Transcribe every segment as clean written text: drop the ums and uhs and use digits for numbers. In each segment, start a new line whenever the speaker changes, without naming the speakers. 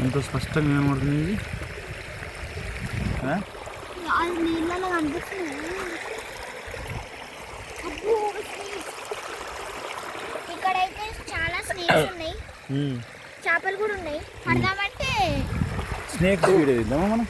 ఎంతో స్పష్టంగా కనబడుతుంది ఇది.
నీళ్ళలో కనిపిస్తుంది. ఇక్కడైతే చాలా స్నేక్స్ ఉన్నాయి, చేపలు కూడా ఉన్నాయి. పడదామంటే
స్నేక్స్ వీడియో ఇద్దామా మనం?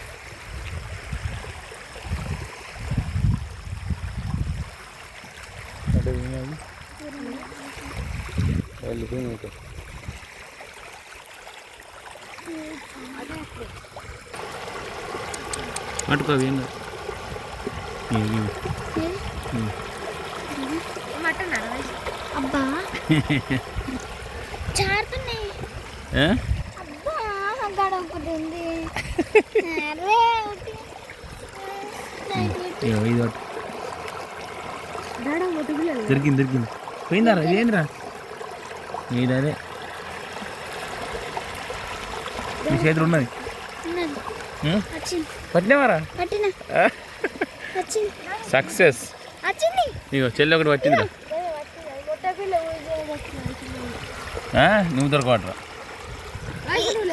అటుకోవి
అబ్బా చారుతున్నాయి. అబ్బా గడపటి ఉంది.
దొరికింది దొరికింది. పోయిందారా? ఏంద్రా నీదదే నీ చేతులు ఉన్నది. పట్టినవారా? సక్సెస్. ఇగో చెల్లి ఒకటి పట్టిందిరా. నువ్వు దొరకవట్రా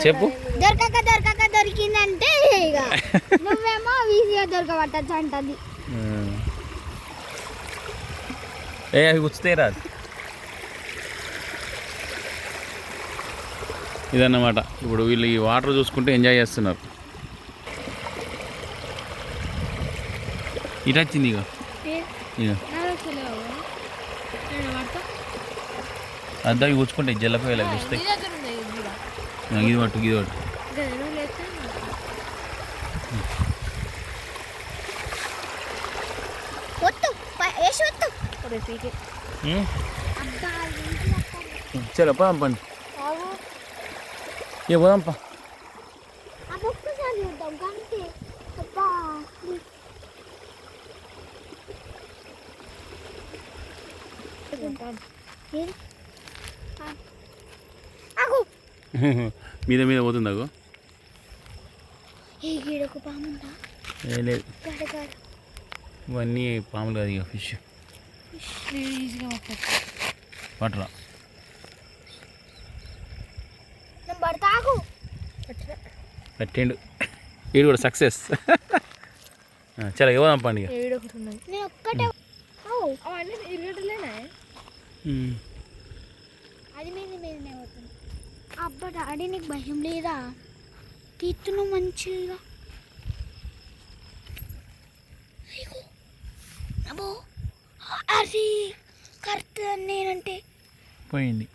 చెప్పు.
దొరకక దొరికిందంటే ఇక నువ్వేమో ఈజీగా దొరకబట్టచ్చు అంటది.
అవి గుచ్చుతాయి రాదు. ఇదన్నమాట. ఇప్పుడు వీళ్ళు ఈ వాటర్ చూసుకుంటే ఎంజాయ్ చేస్తున్నారు. ఇటు వచ్చింది ఇక అద్దా ఇవి గుచ్చుకుంటాయి. జల్లపోయేలా వస్తాయి. ఇది పట్టు ఇది పట్టు. చలో పోదాం పండి. ఏ పోదాంపా. మీద మీద పోతుంది అగో. లేదు ఇవన్నీ పాములు కాదు ఇక ఫిష్. పట్టరా పట్టిండు. వీడు కూడా సక్సెస్. చాలా ఇవ్వదాం పండుగ.
అబ్బా డాడీ నీకు భయం లేదా? తీర్చును మంచిగా. అబ్బో అది కరెక్ట్ నేనంటే
పోయింది.